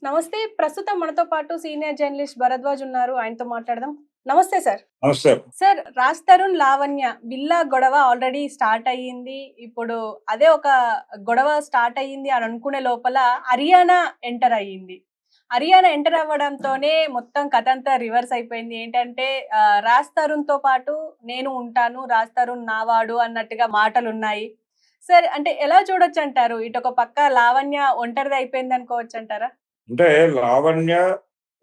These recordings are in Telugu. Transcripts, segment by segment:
నమస్తే. ప్రస్తుతం మనతో పాటు సీనియర్ జర్నలిస్ట్ భరద్వాజ్ ఉన్నారు. ఆయనతో మాట్లాడదాం. నమస్తే సార్. నమస్తే. సార్, 'రాజ్ తరుణ్ లావణ్య' విల్లా గొడవ ఆల్రెడీ స్టార్ట్ అయ్యింది. ఇప్పుడు అదే ఒక గొడవ స్టార్ట్ అయ్యింది అని అనుకునే లోపల హరియానా ఎంటర్ అయ్యింది. హరియానా ఎంటర్ అవ్వడంతోనే మొత్తం కథంతా రివర్స్ అయిపోయింది. ఏంటంటే 'రాజ్ తరుణ్‌తో పాటు నేను ఉంటాను. రాజ్ తరుణ్ నావాడు' అన్నట్టుగా మాటలున్నాయి. సార్, అంటే ఎలా చూడొచ్చంటారు? ఇటొక పక్క లావణ్య ఒంటరిది అయిపోయిందనుకోవచ్చంటారా? అంటే లావణ్య,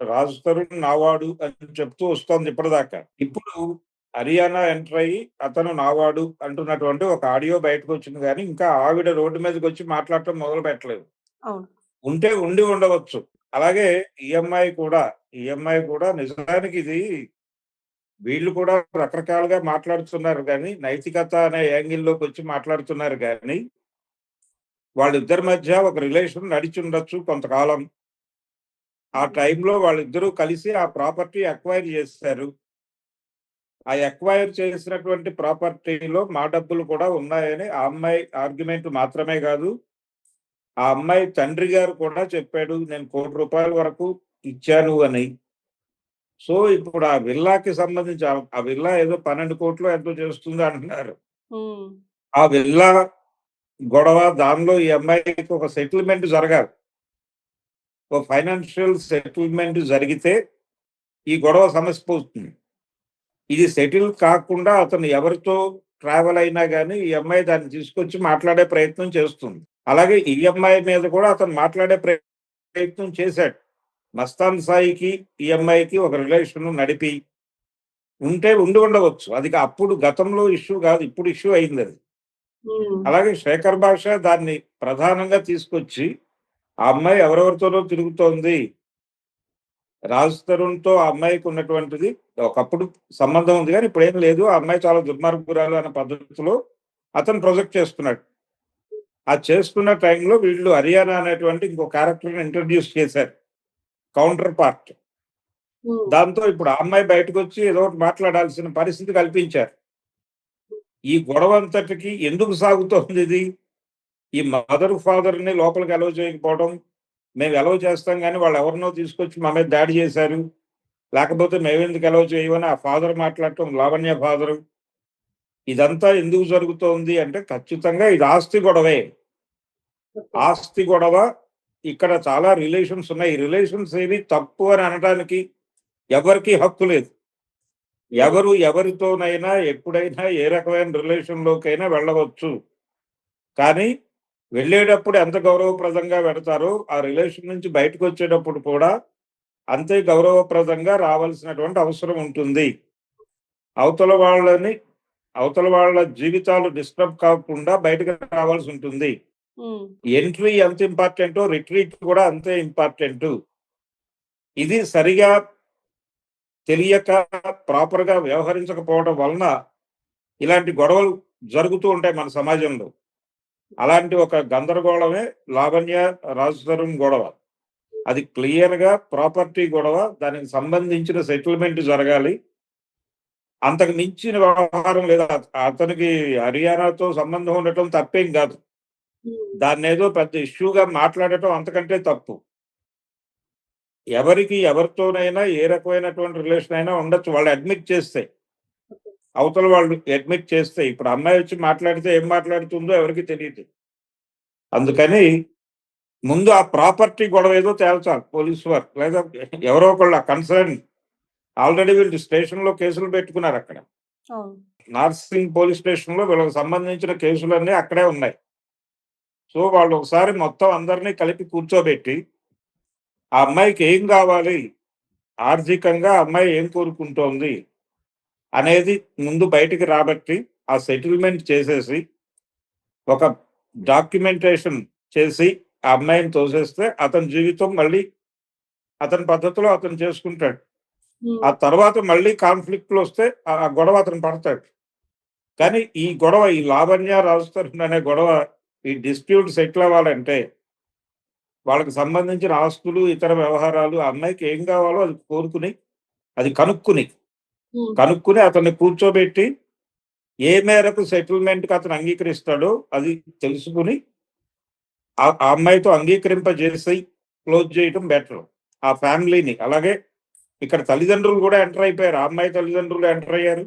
రాజ్ తరుణ్ నావాడు అని చెప్తూ వస్తోంది ఇప్పటిదాకా. ఇప్పుడు హరియానా ఎంటర్ అయ్యి అతను నావాడు అంటున్నటువంటి ఒక ఆడియో బయటకొచ్చింది గానీ, ఇంకా ఆవిడ రోడ్డు మీదకొచ్చి మాట్లాడటం మొదలు పెట్టలేదు. అవును. ఉంటే ఉండి ఉండవచ్చు. అలాగే ఈ అమ్మాయి కూడా నిజానికి ఇది వీళ్ళు కూడా రకరకాలుగా మాట్లాడుతున్నారు గానీ, నైతికత అనే యాంగిల్‌లోకొచ్చి మాట్లాడుతున్నారు గానీ, వాళ్ళిద్దరి మధ్య ఒక రిలేషన్ నడిచుండొచ్చు కొంతకాలం. ఆ టైంలో వాళ్ళిద్దరూ కలిసి ఆ ప్రాపర్టీ అక్వైర్ చేసేశారు. ఆ అక్వైర్ చేసినటువంటి ప్రాపర్టీలో మా డబ్బులు కూడా ఉన్నాయని ఆ అమ్మాయి ఆర్గ్యుమెంట్ మాత్రమే కాదు, ఆ అమ్మాయి తండ్రి గారు కూడా చెప్పాడు. నేను ₹1,00,00,000 వరకు ఇచ్చాను అని. సో, ఇప్పుడు ఆ విల్లాకి సంబంధించి ఆ విల్లా ఏదో 12,00,00,000 ఎంతో చేస్తుంది అంటున్నారు. హ్మ్. ఆ విల్లా గొడవ దానిలో ఈ అమ్మాయికి ఒక సెటిల్‌మెంట్ జరగాలి. ఒక ఫైనాన్షియల్ సెటిల్‌మెంట్ జరిగితే ఈ గొడవ సమస్య పోతుంది. ఇది సెటిల్ కాకుండా అతను ఎవరితో ట్రావెల్ అయినా గానీ, ఈ అమ్మాయి దాన్ని తీసుకొచ్చి మాట్లాడే ప్రయత్నం చేస్తుంది. అలాగే ఈ అమ్మాయి మీద కూడా అతను మాట్లాడే ప్రయత్నం చేశాడు. మస్తాన్ సాయికి, ఈ అమ్మాయికి ఒక రిలేషన్ నడిపి ఉంటే ఉండి ఉండవచ్చు. అది అప్పుడు గతంలో ఇష్యూ గాదు. ఇప్పుడు ఇష్యూ అయిందది. హ్మ్. అలాగే శేఖర్ భాష దాన్ని ప్రధానంగా తీసుకొచ్చి, ఆ అమ్మాయి ఎవరెవరితోనో తిరుగుతోంది. రాజ్ తరుణ్‌తో ఆ అమ్మాయికి ఉన్నటువంటిది ఒకప్పుడు సంబంధం ఉంది గానీ, ఇప్పుడేం లేదు. ఆ అమ్మాయి చాలా దుర్మార్గురాలు అన్న పద్ధతిలో అతను ప్రొజెక్ట్ చేస్తున్నాడు. ఆ చేస్తున్న టైంలో వీళ్ళు హరియానా అనేటువంటి ఇంకో క్యారెక్టర్‌ని ఇంట్రొడ్యూస్ చేశారు. Counter part. హ్మ్. దాంతో ఇప్పుడు ఆ అమ్మాయి బయటకొచ్చి ఏదో ఒకటి మాట్లాడాల్సిన పరిస్థితి కల్పించారు. ఈ గొడవ అంతటికి ఎందుకు సాగుతోందిది? ఈ మదర్, ఫాదర్‌ని లోపలికి అలౌ చేయకపోవడం. మేము అలౌ చేస్తాం గానీ, వాళ్ళెవరినో తీసుకొచ్చి మా మీద దాడి చేశారు. లేకపోతే మేమెందుకు అలౌ చేయమని ఆ ఫాదర్ మాట్లాడటం, లావణ్య ఫాదరు. ఇదంతా ఎందుకు జరుగుతోంది అంటే ఖచ్చితంగా ఇది ఆస్తి గొడవే. ఓకే. ఆస్తి గొడవ. ఇక్కడ చాలా రిలేషన్స్ ఉన్నాయి. ఈ రిలేషన్స్ ఏవి తప్పు అని అనటానికి ఎవరికీ హక్కు లేదు. హ్మ్. ఎవరు ఎవరితోనైనా, ఎప్పుడైనా, ఏ రకమైన రిలేషన్‌లోకైనా వెళ్ళవచ్చు. కానీ వెళ్ళేటప్పుడు ఎంత గౌరవప్రదంగా వెడతారో, ఆ రిలేషన్ నుంచి బయటకొచ్చేటప్పుడు కూడా అంతే గౌరవప్రదంగా రావాల్సినటువంటి అవసరం ఉంటుంది. అవతల వాళ్ళని అవతల వాళ్ళ జీవితాలు డిస్టర్బ్ కాకుండా బయటకి రావాల్సుంటుంది. హ్మ్. ఎంట్రీ ఎంత ఇంపార్టెంటో రిట్రీట్ కూడా అంతే ఇంపార్టెంటు. ఇది సరిగా తెలియక ప్రాపర్‌గా వ్యవహరించకపోవడం వలన ఇలాంటి గొడవలు జరుగుతూ ఉంటాయి మన సమాజంలో. అలాంటి ఒక గందరగోళమే లావణ్య, రాజ్ తరుణ్ గొడవ. అది క్లియర్‌గా ప్రాపర్టీ గొడవ. దానికి సంబంధించిన సెటిల్‌మెంట్ జరగాలి. అంతకు మించిన వ్యవహారం లేదు. అతనికి హరియానాతో సంబంధం ఉండటం తప్పేం గాదు. హ్మ్. దాన్నేదో పెద్ద ఇష్యూగా మాట్లాడటం అంతకంటే తప్పు. ఎవరితోనైనా ఏ రకమైనటువంటి రిలేషన్ అయినా ఉండొచ్చు. వాళ్ళు అడ్మిట్ చేస్తే. అవతల వాళ్ళు అడ్మిట్ చేస్తే. ఇప్పుడు అమ్మాయి వచ్చి మాట్లాడితే ఏం మాట్లాడుతుందో ఎవరికీ తెలీదు. అందుకని ముందు ఆ ప్రాపర్టీ గొడవ ఏదో తేల్చాలి పోలీసు వారు. లేదా ఎవరో ఒకళ్ళు కన్సర్న్ ఆల్రెడీ వీళ్ళు స్టేషన్‌లో కేసులు పెట్టుకున్నారక్కడ. అవును. నార్సింగ్ పోలీస్ స్టేషన్‌లో వీళ్ళకి సంబంధించిన కేసులన్నీ అక్కడే ఉన్నాయి. సో, వాళ్ళు ఒకసారి మొత్తం అందరిని కలిపి కూర్చోబెట్టి, ఆ అమ్మాయికి ఏం గావాలి? ఆర్థికంగా ఆ అమ్మాయి ఏం కోరుకుంటోంది? అనేది ముందు బయటికి రాబట్టి, ఆ సెటిల్‌మెంట్ చేసేసి, ఒక డాక్యుమెంటేషన్ చేసి, ఆ అమ్మాయిని తోసేస్తే అతని జీవితం మళ్ళీ అతని పద్ధతిలో అతను చేసుకుంటాడు. హ్మ్. ఆ తర్వాత మళ్ళీ కాన్‌ఫ్లిక్ట్‌లొస్తే ఆ గొడవ అతను పడతాడు. కానీ ఈ గొడవ ఈ లావణ్య, రాజ్ తరుణ్ అనే గొడవ ఈ డిస్ప్యూట్ సెటిల్ అవ్వాలంటే వాళ్ళకి సంబంధించిన ఆస్తులు, ఇతర వ్యవహారాలు ఆ అమ్మాయికి ఏం కావాలో అది కోరుకుని, అది హ్మ్. కనుక్కుని అతన్ని కూర్చోబెట్టి ఏ మేరకు సెటిల్‌మెంట్‌కి అతను అంగీకరిస్తాడో అది తెలుసుకొని ఆ ఆ అమ్మాయితో అంగీకరింపజేసి క్లోజ్ చేయటం బెటర్ ఆ ఫ్యామిలీని. అలాగే ఇక్కడ తల్లిదండ్రులు కూడా ఎంటర్ అయిపోయారు. ఆ అమ్మాయి తల్లిదండ్రులు ఎంటర్ అయ్యారు,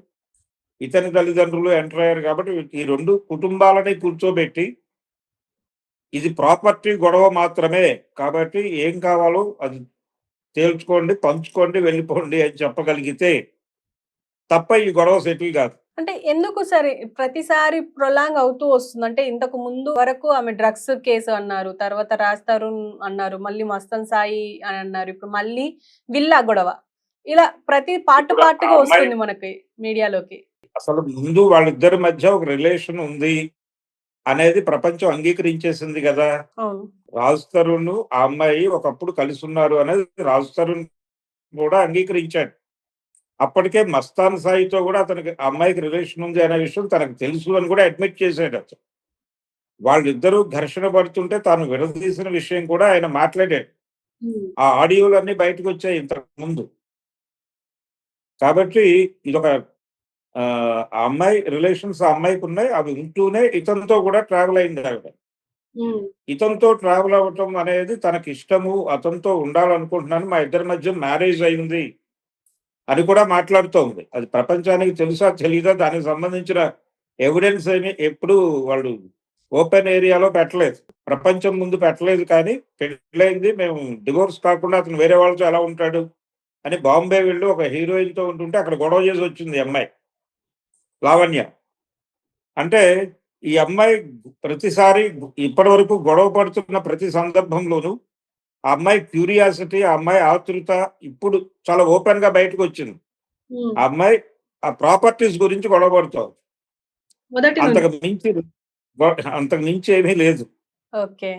ఇతని తల్లిదండ్రులు ఎంటర్ అయ్యారు. కాబట్టి ఈ 2 కుటుంబాలని కూర్చోబెట్టి ఇది ప్రాపర్టీ గొడవ మాత్రమే. కాబట్టి ఏం కావాలో అది తేల్చుకోండి, పంచుకోండి, వెళ్ళిపోండి అని చెప్పగలిగితే తప్ప ఈ గొడవ సెటిల్ కాదు. అంటే ఎందుకు సరే ప్రతిసారి ప్రొలాంగ్ అవుతూ వస్తుంది? అంటే ఇంతకు ముందు వరకు ఆమె డ్రగ్స్ కేసు అన్నారు, తర్వాత రాజ్ తరుణ్ అన్నారు, మళ్ళీ మస్తాన్ సాయి అని అన్నారు, ఇప్పుడు మళ్ళీ విల్లా గొడవ. ఇలా ప్రతి పార్ట్ ఇప్పుడు ఆ పార్ట్ గా అమ్మాయి వస్తుంది మనకి మీడియాలోకి. అసలు ముందు వాళ్ళిద్దరి మధ్య ఒక రిలేషన్ ఉంది అనేది ప్రపంచం అంగీకరించేసింది కదా. అవును. రాజ్ తరుణ్ ఆ అమ్మాయి ఒకప్పుడు కలిసి ఉన్నారు అనేది రాజ్ తరుణ్ కూడా అంగీకరించాడు. అప్పటికే మస్తాన్ సాయితో కూడా అతనికి ఆ అమ్మాయికి రిలేషన్ ఉంది అనే విషయం తనకు తెలుసు అని కూడా అడ్మిట్ చేశాడు అతను. వాళ్ళిద్దరూ ఘర్షణ పడుతుంటే తాను విడదీసిన విషయం కూడా ఆయన మాట్లాడాడు. ఆ ఆడియోలన్నీ బయటకు వచ్చాయి ఇంతకు ముందు. కాబట్టి ఇదొక ఆ అమ్మాయి రిలేషన్స్ ఆ అమ్మాయికి ఉన్నాయి. అవి ఉంటూనే ఇతనితో కూడా ట్రావెల్ అయింది ఆవిడ. ఇతనితో ట్రావెల్ అవ్వటం అనేది తనకి ఇష్టము, అతనితో ఉండాలనుకుంటున్నాను, మా ఇద్దరి మధ్య మ్యారేజ్ అయింది అని కూడా మాట్లాడుతోంది. అది ప్రపంచానికి తెలుసా తెలీదా దానికి సంబంధించిన ఎవిడెన్స్ ఏమి ఎప్పుడు వాళ్ళు ఓపెన్ ఏరియాలో పెట్టలేదు, ప్రపంచం ముందు పెట్టలేదు. కానీ పెళ్ళైంది, మేము డివోర్స్ కాకుండా అతను వేరే వాళ్ళతో ఎలా ఉంటాడు అని బాంబే వెళ్ళి ఒక హీరోయిన్ తో ఉంటుంటే అక్కడ గొడవ చేసి వచ్చింది ఈ అమ్మాయి లావణ్య. అంటే ఈ అమ్మాయి ప్రతిసారి ఇప్పటి వరకు గొడవ పడుతున్న ప్రతి సందర్భంలోనూ ఆ అమ్మాయి క్యూరియాసిటీ, ఆ అమ్మాయి ఆతృత ఇప్పుడు చాలా ఓపెన్ గా బయటకు వచ్చింది. ఆ అమ్మాయి ఆ ప్రాపర్టీస్ గురించి గొడవ పడుతోంది. అంతకు మించి అంతకు మించి ఏమీ లేదు. ఓకే.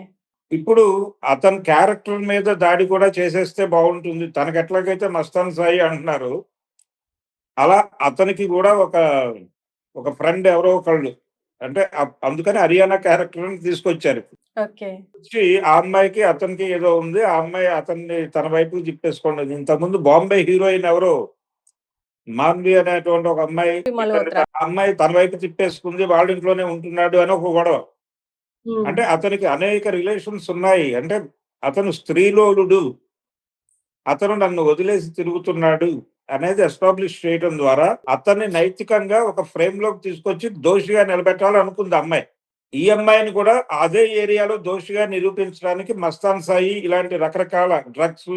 ఇప్పుడు అతని క్యారెక్టర్ మీద దాడి కూడా చేసేస్తే బాగుంటుంది. తనకు ఎట్లాగైతే మస్తాన్ సాయి అంటున్నారు, అలా అతనికి కూడా ఒక ఫ్రెండ్ ఎవరో ఒకళ్ళు అంటే అందుకని హరియానా క్యారెక్టర్ తీసుకొచ్చారు. ఓకే. వచ్చి ఆ అమ్మాయికి అతనికి ఏదో ఉంది, ఆ అమ్మాయి అతన్ని తన వైపు తిప్పేసుకోండి. ఇంతకుముందు బాంబే హీరోయిన్ ఎవరో మాన్వి అనేటువంటి ఒక అమ్మాయి, మల్హోత్రా. ఆ అమ్మాయి తన వైపు తిప్పేసుకుంది, వాళ్ళ ఇంట్లోనే ఉంటున్నాడు అని ఒక గొడవ. అంటే అతనికి అనేక రిలేషన్స్ ఉన్నాయి. అంటే అతను స్త్రీలోలుడు, అతను నన్ను వదిలేసి తిరుగుతున్నాడు అనేది ఎస్టాబ్లిష్ చేయడం ద్వారా అతన్ని నైతికంగా ఒక ఫ్రేమ్ లోకి తీసుకొచ్చి దోషిగా నిలబెట్టాలనుకుంది అమ్మాయి. ఈ అమ్మాయిని కూడా అదే ఏరియాలో దోషిగా నిరూపించడానికి మస్తాన్ సాయి ఇలాంటి రకరకాల డ్రగ్స్,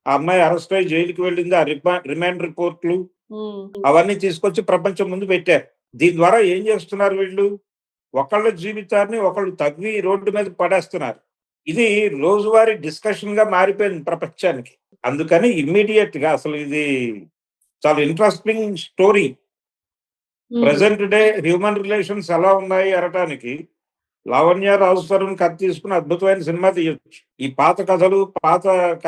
ఆ అమ్మాయి అరెస్ట్ అయ్యి జైలుకి వెళ్ళింది, ఆ రిమాండ్ రిపోర్ట్లు అవన్నీ తీసుకొచ్చి ప్రపంచం ముందు పెట్టారు. దీని ద్వారా ఏం చేస్తున్నారు వీళ్ళు? ఒకళ్ళ జీవితాన్ని ఒకళ్ళు తవ్వి రోడ్డు మీద పడేస్తున్నారు. ఇది రోజువారీ డిస్కషన్ గా మారిపోయింది ప్రపంచానికి. అందుకని ఇమ్మీడియట్ గా అసలు ఇది చాలా interesting story. Present day human relations ఎలా ఉన్నాయి అనటానికి లావణ్య, రాజ్ తరుణ్ కథ తీసుకుని అద్భుతమైన సినిమా తీయొచ్చు. ఈ పాత కథలు, పాత